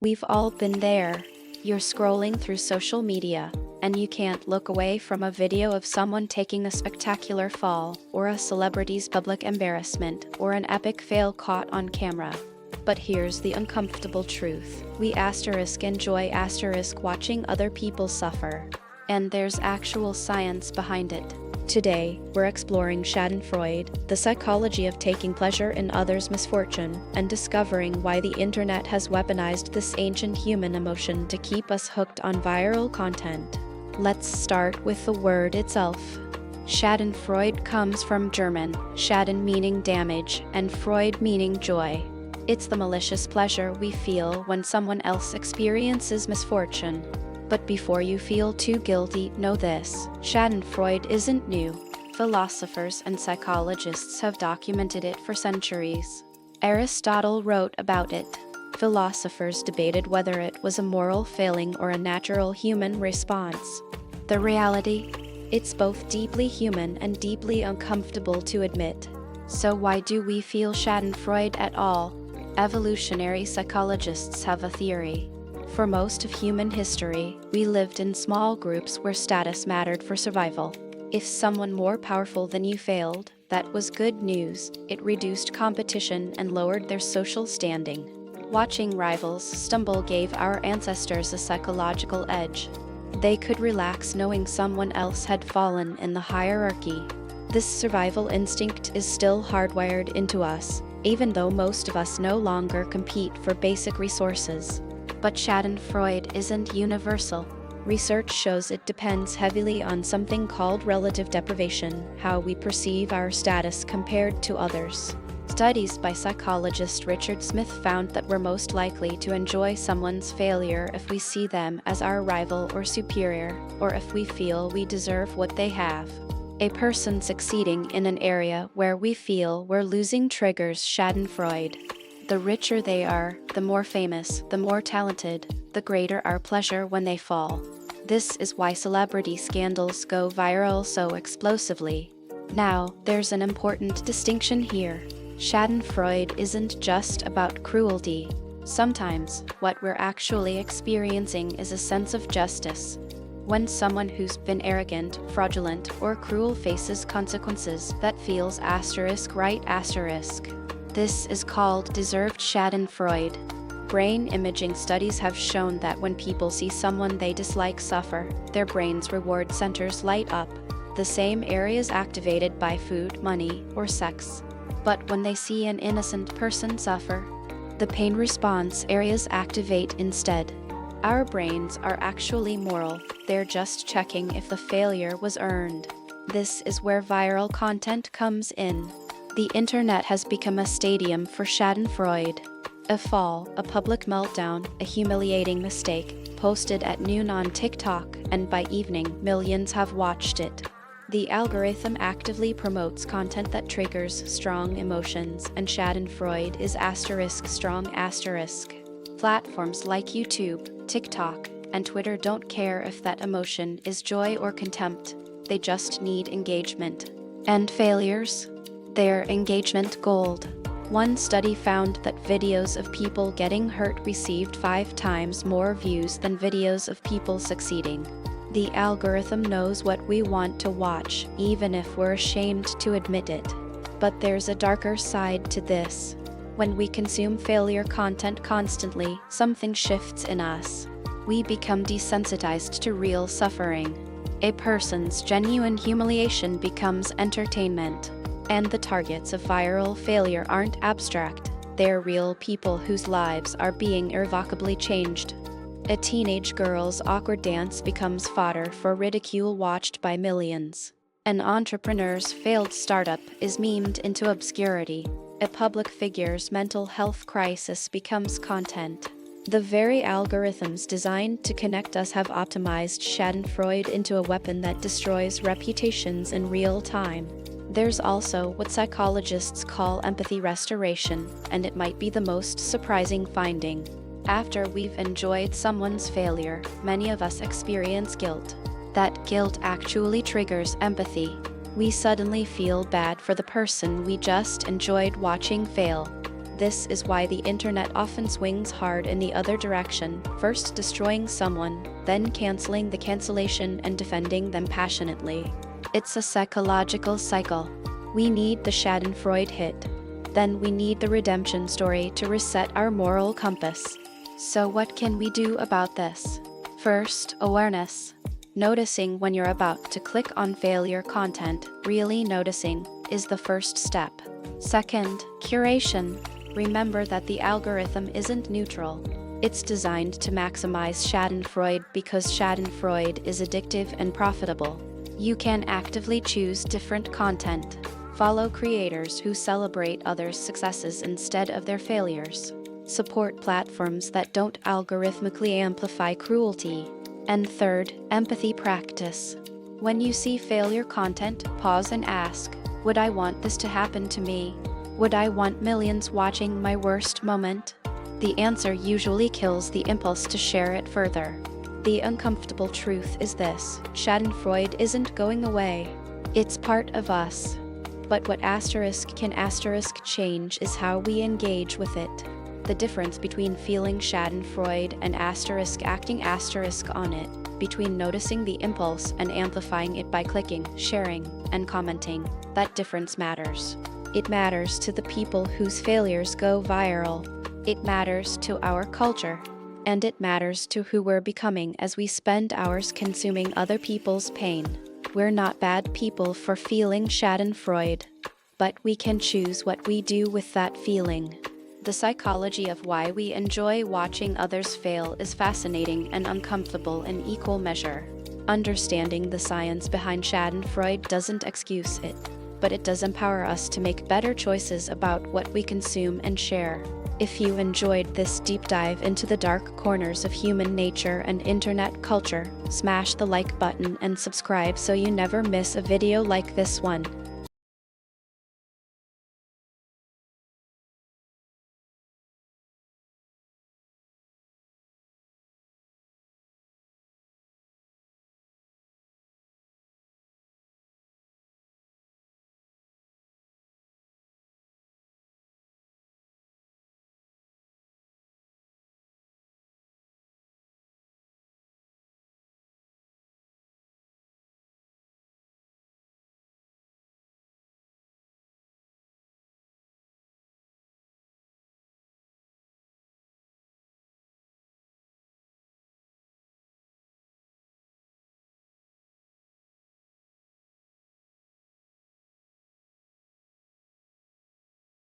We've all been there. You're scrolling through social media, and you can't look away from a video of someone taking a spectacular fall, or a celebrity's public embarrassment, or an epic fail caught on camera. But here's the uncomfortable truth. We enjoy watching other people suffer. And there's actual science behind it. Today, we're exploring Schadenfreude, the psychology of taking pleasure in others' misfortune, and discovering why the internet has weaponized this ancient human emotion to keep us hooked on viral content. Let's start with the word itself. Schadenfreude comes from German, Schaden meaning damage, and Freud meaning joy. It's the malicious pleasure we feel when someone else experiences misfortune. But before you feel too guilty, know this: Schadenfreude isn't new. Philosophers and psychologists have documented it for centuries. Aristotle wrote about it. Philosophers debated whether it was a moral failing or a natural human response. The reality? It's both deeply human and deeply uncomfortable to admit. So why do we feel Schadenfreude at all? Evolutionary psychologists have a theory. For most of human history, we lived in small groups where status mattered for survival. If someone more powerful than you failed, that was good news. It reduced competition and lowered their social standing. Watching rivals stumble gave our ancestors a psychological edge. They could relax knowing someone else had fallen in the hierarchy. This survival instinct is still hardwired into us, even though most of us no longer compete for basic resources. But Schadenfreude isn't universal. Research shows it depends heavily on something called relative deprivation, how we perceive our status compared to others. Studies by psychologist Richard Smith found that we're most likely to enjoy someone's failure if we see them as our rival or superior, or if we feel we deserve what they have. A person succeeding in an area where we feel we're losing triggers Schadenfreude. The richer they are, the more famous, the more talented, the greater our pleasure when they fall. This is why celebrity scandals go viral so explosively. Now, there's an important distinction here. Schadenfreude isn't just about cruelty. Sometimes, what we're actually experiencing is a sense of justice. When someone who's been arrogant, fraudulent, or cruel faces consequences, that feels right. This is called deserved Schadenfreude. Brain imaging studies have shown that when people see someone they dislike suffer, their brain's reward centers light up, the same areas activated by food, money, or sex. But when they see an innocent person suffer, the pain response areas activate instead. Our brains are actually moral, they're just checking if the failure was earned. This is where viral content comes in. The internet has become a stadium for Schadenfreude. A fall, a public meltdown, a humiliating mistake, posted at noon on TikTok, and by evening, millions have watched it. The algorithm actively promotes content that triggers strong emotions, and Schadenfreude is strong. Platforms like YouTube, TikTok, and Twitter don't care if that emotion is joy or contempt. They just need engagement. And failures? They're engagement gold. One study found that videos of people getting hurt received 5 times more views than videos of people succeeding. The algorithm knows what we want to watch, even if we're ashamed to admit it. But there's a darker side to this. When we consume failure content constantly, something shifts in us. We become desensitized to real suffering. A person's genuine humiliation becomes entertainment. And the targets of viral failure aren't abstract. They're real people whose lives are being irrevocably changed. A teenage girl's awkward dance becomes fodder for ridicule watched by millions. An entrepreneur's failed startup is memed into obscurity. A public figure's mental health crisis becomes content. The very algorithms designed to connect us have optimized Schadenfreude into a weapon that destroys reputations in real time. There's also what psychologists call empathy restoration, and it might be the most surprising finding. After we've enjoyed someone's failure, many of us experience guilt. That guilt actually triggers empathy. We suddenly feel bad for the person we just enjoyed watching fail. This is why the internet often swings hard in the other direction, first destroying someone, then canceling the cancellation and defending them passionately. It's a psychological cycle. We need the Schadenfreude hit. Then we need the redemption story to reset our moral compass. So what can we do about this? First, awareness. Noticing when you're about to click on failure content, really noticing, is the first step. Second, curation. Remember that the algorithm isn't neutral. It's designed to maximize Schadenfreude because Schadenfreude is addictive and profitable. You can actively choose different content. Follow creators who celebrate others' successes instead of their failures. Support platforms that don't algorithmically amplify cruelty. And third, empathy practice. When you see failure content, pause and ask, would I want this to happen to me? Would I want millions watching my worst moment? The answer usually kills the impulse to share it further. The uncomfortable truth is this: Schadenfreude isn't going away. It's part of us. But what can change is how we engage with it. The difference between feeling Schadenfreude and acting on it, between noticing the impulse and amplifying it by clicking, sharing, and commenting, that difference matters. It matters to the people whose failures go viral. It matters to our culture. And it matters to who we're becoming as we spend hours consuming other people's pain. We're not bad people for feeling Schadenfreude, but we can choose what we do with that feeling. The psychology of why we enjoy watching others fail is fascinating and uncomfortable in equal measure. Understanding the science behind Schadenfreude doesn't excuse it, but it does empower us to make better choices about what we consume and share. If you enjoyed this deep dive into the dark corners of human nature and internet culture, smash the like button and subscribe so you never miss a video like this one.